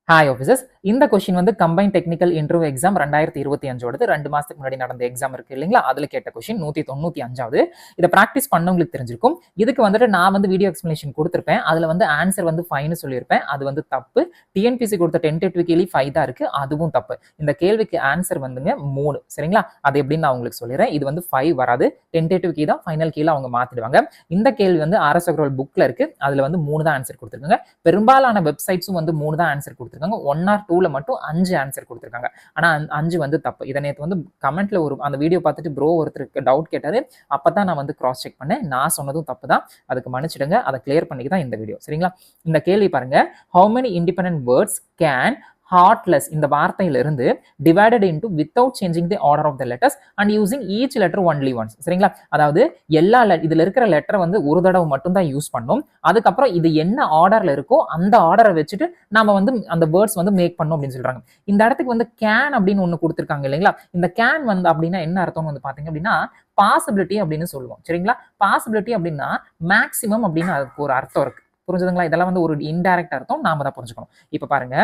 Hi officers. இந்த question வந்து combine technical interview exam 2025 2 மாசத்துக்கு முன்னாடி நடந்த எக்ஸாம் இருக்கு இல்லைங்களா, அதுல கேட்ட கொஸ்டின் 195வது. இதை ப்ராக்டிஸ் பண்ணவங்களுக்கு தெரிஞ்சிருக்கும். இதுக்கு வந்துட்டு நான் வந்து வீடியோ எக்ஸ்பிளேஷன் கொடுத்திருப்பேன். அதுல வந்து ஆன்சர் வந்து 5ன்னு சொல்லியிருப்பேன். அது வந்து தப்பு. டிஎன்பிசி கொடுத்த டென்டேட்டிவ் கேள்வி 5 தான் இருக்கு, அதுவும் தப்பு. இந்த கேள்விக்கு ஆன்சர் வந்துங்க 3. சரிங்களா, அது எப்படின்னு நான் உங்களுக்கு சொல்லிடுறேன். இது வந்து 5 வராது, டென்டேட்டிவ் கீ தான், ஃபைனல் கீழ அவங்க மாத்திடுவாங்க. இந்த கேள்வி வந்து ஆர்எஸ் அகர்வால் புக்ல இருக்கு, அதுல வந்து 3 தான் ஆன்சர் கொடுத்திருக்காங்க. பெரும்பாலான வெப்சைட்ஸும் வந்து 3 தான் ஆன்சர் கொடுத்திருக்காங்க. 1 or 2ல மட்டும் 5 ஆன்சர் கொடுத்திருக்காங்க. ஆனா 5 வந்து தப்பு. இதை நேத்து வந்து கமெண்ட்ல அந்த வீடியோ பார்த்துட்டு ப்ரோ ஒருத்தருக்கு டவுட் கேட்டாரு. அப்பதான் நான் வந்து கிராஸ் செக் பண்ணேன். நான் சொன்னதும் தப்பு தான், அதுக்கு மன்னிச்சிடுங்க. அதை கிளியர் பண்ணிக்க தான் இந்த வீடியோ. சரிங்களா, இந்த கேள்வி பாருங்க. how many independent words can heartless இந்த வார்த்தையிலிருந்து divided into without changing the order of the letters and using each letter only once. சரிங்களா, அதாவது எல்லா இதுல இருக்கிற லெட்டரை வந்து ஒரு தடவை மட்டும் தான் யூஸ் பண்ணோம். அதுக்கப்புறம் இது என்ன ஆர்டர்ல இருக்கோ அந்த ஆர்டரை வச்சுட்டு நாம வந்து அந்த வேர்ட்ஸ் வந்து மேக் பண்ணோம் அப்படின்னு சொல்றாங்க. இந்த இடத்துக்கு வந்து கேன் அப்படின்னு ஒண்ணு கொடுத்திருக்காங்க இல்லைங்களா. இந்த கேன் வந்து அப்படின்னா என்ன அர்த்தம்னு வந்து பாத்தீங்க அப்படின்னா பாசிபிலிட்டி அப்படின்னு சொல்லுவோம். சரிங்களா, பாசிபிலிட்டி அப்படின்னா மேக்சிமம் அப்படின்னு அதுக்கு ஒரு அர்த்தம் இருக்கு. புரிஞ்சுதுங்களா? இதெல்லாம் வந்து ஒரு இன்டைரக்ட் அர்த்தம், நாம தான் புரிஞ்சுக்கணும். இப்ப பாருங்க,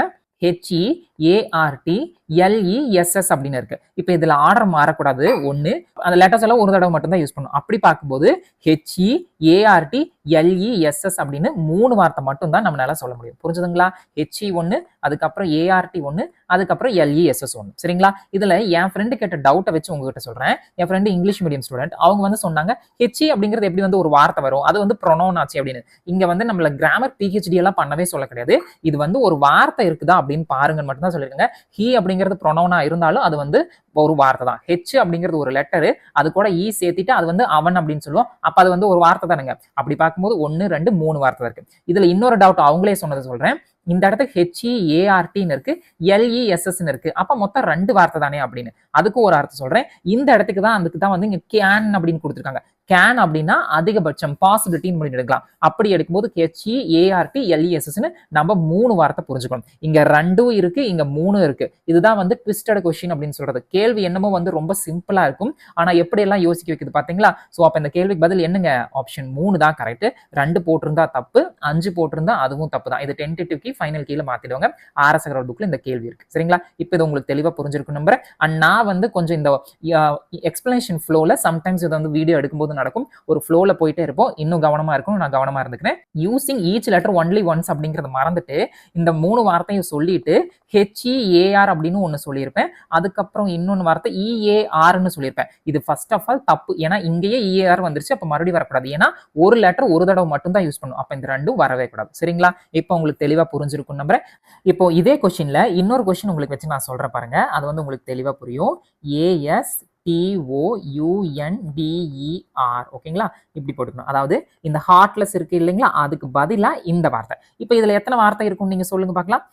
HEARTLESS அப்படின்னு இருக்கு. இப்ப இதுல ஆர்டர் மாறக்கூடாது. ஒண்ணு, அந்த லெட்டர்ஸ் எல்லாம் ஒரு தடவை மட்டும் தான் யூஸ் பண்ணும். அப்படி பார்க்கும்போது HEARTLESS அப்படின்னு 3 வார்த்தை மட்டும் தான் நம்மளால சொல்ல முடியும். புரிஞ்சுதுங்களா? HE 1, அதுக்கப்புறம் ART 1, அதுக்கப்புறம் LESS 1. சரிங்களா, இதுல என் ஃப்ரெண்டு கேட்ட டவுட்டை வச்சு உங்ககிட்ட சொல்றேன். என் ஃப்ரெண்டு இங்கிலீஷ் மீடியம் ஸ்டூடெண்ட். அவங்க வந்து சொன்னாங்க HE அப்படிங்கிறது எப்படி வந்து ஒரு வார்த்தை வரும், அது வந்து ப்ரொனவுன் ஆச்சு அப்படின்னு. இங்க வந்து நம்மள கிராமர் PhD எல்லாம் பண்ணவே சொல்ல கிடையாது. இது வந்து ஒரு வார்த்தை இருக்குதா அப்படின்னு பாருங்க மட்டும் தான் சொல்லிருக்காங்க. ஹி அப்படிங்கிறது ப்ரொனவுனா இருந்தாலும் அது வந்து ஒரு வார்த்தை தான். ஹெச் அப்படிங்கிறது ஒரு லெட்டரு, அது கூட ஈ சேர்த்திட்டு அது வந்து அவன் அப்படின்னு சொல்லுவோம். அப்ப அது வந்து ஒரு வார்த்தை தானுங்க. அப்படி பார்க்கும்போது 1, 2, 3 வார்த்தை இருக்கு. இதுல இன்னொரு டவுட் அவங்களே சொன்னதை சொல்றேன். இந்த இடத்துக்கு HEARTன்னு இருக்கு, LESSன்னு இருக்கு. அப்ப மொத்தம் 2 வார்த்தை தானே அப்படின்னு. அதுக்கு ஒரு அர்த்தம் சொல்றேன். இந்த இடத்துக்கு தான் அதுக்கு தான் வந்து இங்க கேன் அப்படின்னு கொடுத்திருக்காங்க. கேன் அப்படின்னா அதிகபட்சம் பாசிபிலிட்டின்னு எடுக்கலாம். அப்படி எடுக்கும்போது HEARTLESSன்னு நம்ம 3 வார்த்தை புரிஞ்சுக்கணும். இங்க 2 இருக்கு, இங்க 3 இருக்கு. இதுதான் வந்து ட்விஸ்டட் கொஸ்டின் அப்படின்னு சொல்றது. கேள்வி என்னமோ வந்து ரொம்ப சிம்பிளா இருக்கும், ஆனா எப்படி எல்லாம் யோசிக்க வைக்குது பாத்தீங்களா? சோ அப்ப இந்த கேள்விக்கு பதில் என்னங்க? ஆப்ஷன் 3 தான் கரெக்ட். 2 போட்டிருந்தா தப்பு, 5 போட்டிருந்தா அதுவும் தப்பு தான். இது டென்டேட்டிவ் கீ, ஃபைனல் கீழ மாத்திடுவாங்க. ஆர்எஸ் அகர்வால் புக்ல இந்த கேள்வி இருக்கு. சரிங்களா, இப்போ இது உங்களுக்கு தெளிவா புரிஞ்சிருக்கும் நம்புறேன். அண்ட் நான் வந்து கொஞ்சம் இந்த எக்ஸ்பிளனேஷன் ஃப்ளோல சம்டைம்ஸ் இது வந்து வீடியோ எடுக்கும்போது நடக்கும். ஒரு ஃப்ளோல போயிட்டே இருப்போம். இன்னும் கவனமா இருக்கணும், நான் கவனமா இருந்துக்கிறேன். Using each letter only once அப்படிங்கறத மறந்துட்டு இந்த 3 வார்த்தையும் சொல்லிட்டு HEAR அப்படின்னு ஒன்னு சொல்லியிருப்பேன். அதுக்கப்புறம் இன்னொன்னு வார்த்தை EARன்னு சொல்லியிருப்பேன். இது ஃபர்ஸ்ட் ஆஃப் ஆல் தப்பு. ஏன்னா இங்கேயே EAR வந்துருச்சு, அப்ப மறுபடியும் வரக்கூடாது. ஏன்னா ஒரு லெட்டர் ஒரு தடவை மட்டும் தான் யூஸ் பண்ணும். அப்ப இந்த 2 வரவே கூடாது. சரிங்களா, இப்போ உங்களுக்கு தெளிவா புரிஞ்சிருக்கும் நம்புறேன். இப்போ இதே கொஸ்டின்ல இன்னொரு கொஸ்டின் உங்களுக்கு வச்சு நான் சொல்றேன் பாருங்க. அது வந்து உங்களுக்கு தெளிவா புரியும். ASTOUNDER. ஓகேங்களா, இப்படி போட்டுக்கணும். அதாவது இந்த ஹார்ட்லெஸ் இருக்கு இல்லைங்களா, அதுக்கு பதிலா இந்த வார்த்தை. இப்போ இதுல எத்தனை வார்த்தை இருக்கும் நீங்க சொல்லுங்க பார்க்கலாம்.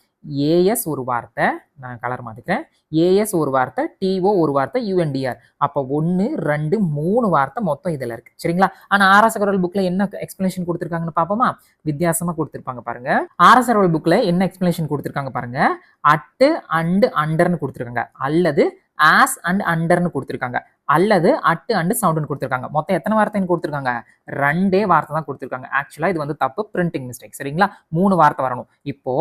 ஏஎஸ் ஒரு வார்த்தை, நான் கலர் மாத்திக்கிறேன். ஏஎஸ் ஒரு வார்த்தை, டிஓ ஒரு வார்த்தை, யூஎன்டிஆர். அப்போ 1, 2, 3 வார்த்தை மொத்தம் இதுல இருக்கு. சரிங்களா, ஆனா ஆர்எஸ் அகர்வால் புக்ல என்ன எக்ஸ்பிளனேஷன் கொடுத்திருக்காங்கன்னு பாப்போமா? வித்தியாசமா கொடுத்திருப்பாங்க பாருங்க. ஆர்எஸ் அகர்வால் புக்ல என்ன எக்ஸ்பிளனேஷன் கொடுத்திருக்காங்க பாருங்க. அட் அண்ட் அண்டர்னு கொடுத்திருக்காங்க, அல்லது ஆஸ் அண்ட் அண்டர்னு கொடுத்திருக்காங்க, அல்லது அட் அண்ட் சவுண்ட்னு கொடுத்திருக்காங்க. மொத்தம் எத்தனை வார்த்தைன்னு கொடுத்திருக்காங்க? 2 வார்த்தை தான் கொடுத்திருக்காங்க. ஆக்சுவலா இது வந்து தப்பு, பிரிண்டிங் மிஸ்டேக். சரிங்களா, 3 வார்த்தை வரணும். இப்போ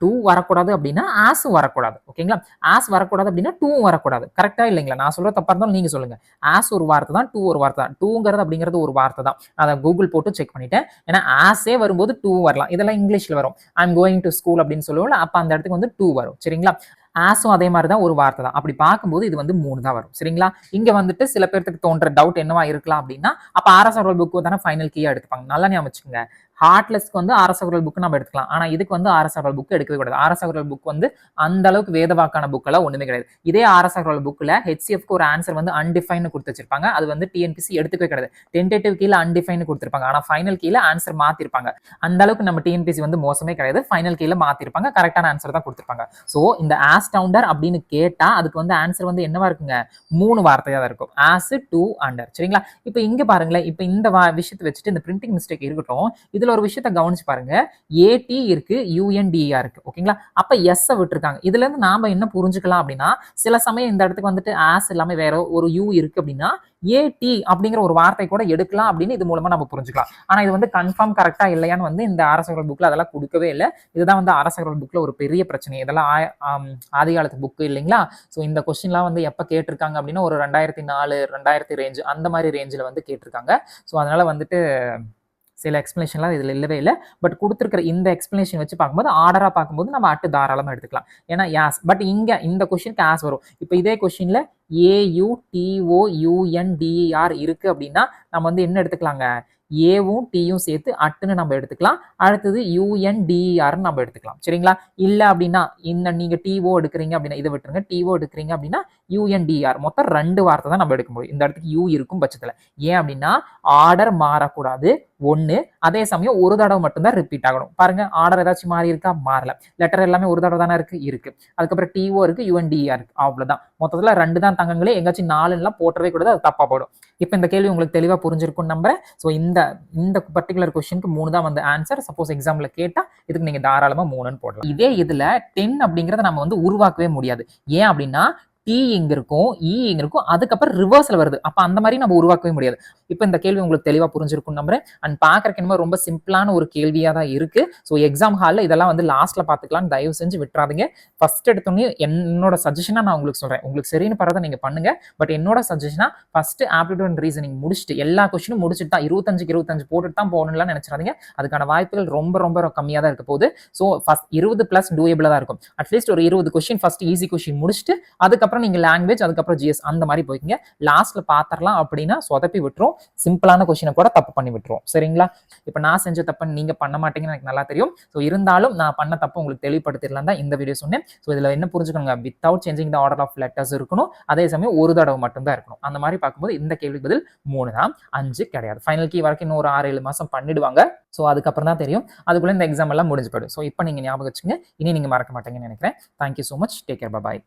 2 வரக்கூடாது அப்படின்னா ஆஸ் வரக்கூடாது. ஓகேங்களா, ஆஸ் வரக்கூடாது அப்படின்னா 2 வரக்கூடாது. கரெக்டா இல்லைங்களா? நான் சொல்ற தப்பா இருந்தாலும் நீங்க சொல்லுங்க. ஆஸ் ஒரு வார்த்தை தான், 2 ஒரு வார்த்தை தான். 2ங்கிறது அப்படிங்கிறது ஒரு வார்த்தை தான். அதை கூகுள் போட்டு செக் பண்ணிட்டேன். ஏன்னா ஆஸே வரும்போது 2 வரலாம். இதெல்லாம் இங்கிலீஷ்ல வரும். I am going to school அப்படின்னு சொல்லுவோம்ல, அப்ப அந்த இடத்துக்கு வந்து 2 வரும். சரிங்களா, ஆஸும் அதே மாதிரி தான் ஒரு வார்த்தை தான். அப்படி பார்க்கும்போது இது வந்து 3 தான் வரும். சரிங்களா, இங்க வந்துட்டு சில பேருக்கு தோன்ற டவுட் என்னவா இருக்கலாம் அப்படின்னா, அப்ப ஆர்எஸ் அகர்வால் புக் தானே ஃபைனல் கீயா எடுத்துப்பாங்க. நல்லா ஞாபகம் வச்சுக்கோங்க. ஹார்ட்லெஸ்க்கு வந்து ஆர்எஸ் அகர்வால் புக் நம்ம எடுத்துக்கலாம், ஆனா இதுக்கு வந்து ஆர்எஸ் அகர்வால் புக் எடுக்கவே கூடாது. ஆர்எஸ் அகர்வால் புக் வந்து அந்த அளவுக்கு வேதவாக்கான புக் எல்லாம் ஒண்ணுமே கிடையாது. இதே ஆர்எஸ் அகர்வால் புக்ல HCFக்கு ஒரு ஆன்சர் வந்து அன்டிஃபைன் கொடுத்து வச்சிருப்பாங்க. அது வந்து டிஎன்பிசி எடுத்துக்கவே கிடையாது. டென்டேட்டிவ் கீழ அன்டிஃபைன் கொடுத்திருப்பாங்க, ஆனா ஃபைனல் கீழ ஆன்சர் மாத்திருப்பாங்க. அந்த அளவுக்கு நம்ம டிஎன்பிசி வந்து மோசமே கிடையாது. ஃபைனல் கீழ மாத்திருப்பாங்க, கரெக்டான ஆன்சர் தான் கொடுத்திருப்பாங்க. சோ இந்த ஆஸ் டவுண்டர் அப்படின்னு கேட்டா அதுக்கு வந்து ஆன்சர் வந்து என்னவா இருக்குங்க? 3 வார்த்தையா தான் இருக்கும். As, to, under. சரிங்களா, இப்போ இங்க பாருங்களேன். இப்போ இந்த விஷயத்தை வச்சுட்டு இந்த பிரிண்டிங் மிஸ்டேக் இருக்கட்டும். இதுல இதுல ஒரு விஷயத்த கவனிச்சு பாருங்க. ஏடி இருக்கு, யுஎன்டிஆர் இருக்கு. ஓகேங்களா? அப்ப எஸ் விட்டுருக்காங்க. இதுல இருந்து நாம என்ன புரிஞ்சுக்கலாம் அப்படின்னா, சில சமயம் இந்த இடத்துக்கு வந்துட்டு ஆஸ் இல்லாம வேற ஒரு யூ இருக்கு அப்படின்னா ஏடி அப்படிங்கிற ஒரு வார்த்தை கூட எடுக்கலாம் அப்படின்னு இது மூலமா நம்ம புரிஞ்சுக்கலாம். ஆனா இது வந்து கன்ஃபார்ம் கரெக்டா இல்லையான்னு வந்து இந்த அரசர்கள் புக்ல அதெல்லாம் கொடுக்கவே இல்லை. இதுதான் வந்து அரசர்கள் புக்ல ஒரு பெரிய பிரச்சனை. இதெல்லாம் ஆதி காலத்து புக்கு இல்லைங்களா? ஸோ இந்த கொஸ்டின்லாம் வந்து எப்போ கேட்டிருக்காங்க அப்படின்னா ஒரு 2004 2000 ரேஞ்சு அந்த மாதிரி ரேஞ்சில் வந்து கேட்டிருக்காங்க. ஸோ அதனால வந்துட்டு சில எக்ஸ்பிளேஷன்லாம் இதில் இல்லவே இல்லை. பட் கொடுத்துருக்கிற இந்த எக்ஸ்பிளேஷன் வச்சு பார்க்கும்போது ஆர்டராக பார்க்கும்போது நம்ம அட்டு தாராளமாக எடுத்துக்கலாம். ஏன்னா யாஸ் பட் இங்கே இந்த கொஸ்டினுக்கு ஆஸ் வரும். இப்போ இதே கொஸ்டினில் AUTOUNDER இருக்கு அப்படின்னா நம்ம வந்து என்ன எடுத்துக்கலாங்க, ஏவும் டியும் சேர்த்து அட்டுன்னு நம்ம எடுத்துக்கலாம். அடுத்தது யூஎன்டிஆர்னு நம்ம எடுத்துக்கலாம். சரிங்களா? இல்லை அப்படின்னா இந்த நீங்க டிஓ எடுக்கிறீங்க அப்படின்னா இதை விட்டுருங்க. டிஓ எடுக்கிறீங்க அப்படின்னா யூஎன்டிஆர் மொத்தம் 2 வார்த்தை தான் நம்ம எடுக்க முடியும். இந்த இடத்துக்கு யூ இருக்கும் பட்சத்தில். ஏன் அப்படின்னா ஆர்டர் மாறக்கூடாது ஒன்று, அதே சமயம் ஒரு தடவை மட்டும்தான் ரிப்பீட் ஆகணும். பாருங்க ஆர்டர் ஏதாச்சும் மாறி இருக்கா? மாறல. லெட்டர் எல்லாமே ஒரு தடவை தானே இருக்கு. அதுக்கப்புறம் டிஓ இருக்கு, யுஎன்டிஆர் இருக்கு. அவ்வளவுதான். மொத்தத்தில் 2 தான் தங்கங்களே. எங்காச்சும் 4 போட்டவே கூடாது, அது தப்பா போடும். இப்போ இந்த கேள்வி உங்களுக்கு தெளிவாக புரிஞ்சிருக்கும்னு நம்புறேன். ஸோ இந்த பர்டிகுலர் கொஸ்டினுக்கு 3 தான் வந்து ஆன்சர். சப்போஸ் எக்ஸாம்ல கேட்டா இதுக்கு நீங்க தாராளமா 3ன்னு போடலாம். இதே இதுல 10 அப்படிங்கறத நம்ம வந்து உருவாக்கவே முடியாது. ஏன் அப்படின்னா டி இங்க இருக்கும், இ இங்க இருக்கும், அதுக்கப்புறம் ரிவர்ஸ்ல வருது. அப்ப அந்த மாதிரி நம்ம உருவாக்கவே முடியாது. இப்போ இந்த கேள்வி உங்களுக்கு தெளிவா புரிஞ்சிருக்கும் நம்புறேன். அண்ட் பாக்குறதுக்கு என்னமோ ரொம்ப சிம்பிளான ஒரு கேள்வியா தான் இருக்கு. ஸோ எக்ஸாம் ஹாலில் இதெல்லாம் வந்து லாஸ்ட்ல பாத்துக்கலாம், தயவு செஞ்சு விட்டுறாதீங்க. ஃபர்ஸ்ட் எடுத்தோடனே என்னோட சஜஷனா நான் உங்களுக்கு சொல்றேன். உங்களுக்கு சரின்னு பரவாயில்ல நீங்க பண்ணுங்க. பட் என்னோட சஜஷனா ஃபர்ஸ்ட் ஆப்டிடியூட் அண்ட் ரீசனிங் முடிச்சுட்டு எல்லா கொஸ்டினும் முடிச்சுட்டு தான் 25க்கு 25 போட்டுட்டு தான் போகணும்லாம் நினைச்சிடாதீங்க. அதுக்கான வாய்ப்புகள் ரொம்ப ரொம்ப கம்மியாக தான் இருக்க போகுது. ஸோ ஃபர்ஸ்ட் 20+ டூயபிளா தான் இருக்கும். அட்லீஸ்ட் ஒரு 20 கொஸ்டின் ஃபர்ஸ்ட் ஈஸி கொஸ்டின் முடிச்சுட்டு அதுக்கப்புறம் நீங்க லாங்குவேஜ் அதுக்கப்புறம் ஜிஎஸ் அந்த மாதிரி போய்க்குங்க. லாஸ்ட்ல பாத்திரலாம் அப்படின்னா சொதப்பி விட்டுரும். சிம்பிளான கொஸ்டினை கூட தப்பு பண்ணி விட்டுரும். சரிங்களா? இப்போ நான் செஞ்ச தப்பை நீங்க பண்ண மாட்டீங்கன்னு எனக்கு நல்லா தெரியும். ஸோ இருந்தாலும் நான் பண்ண தப்பு உங்களுக்கு தெளிவுபடுத்திடலாம் தான் இந்த வீடியோ சொன்னேன். ஸோ இதுல என்ன புரிஞ்சுக்கணுங்க, without changing the order of letters இருக்கணும். அதே சமயம் ஒரு தடவை மட்டும் தான் இருக்கணும். அந்த மாதிரி பார்க்கும்போது இந்த கேள்வி பதில் 3 தான், 5 கிடையாது. ஃபைனல் கீ வரைக்கும் இன்னும் ஒரு 6-7 மாசம் பண்ணிடுவாங்க. ஸோ அதுக்கப்புறம் தான் தெரியும். அதுக்குள்ள இந்த எக்ஸாம் எல்லாம் முடிஞ்சு போயிடும். ஸோ இப்போ நீங்க ஞாபகம் வச்சுங்க. இனி நீங்க மறக்க மாட்டீங்கன்னு நினைக்கிறேன். Thank you so much. Take care. பாய்.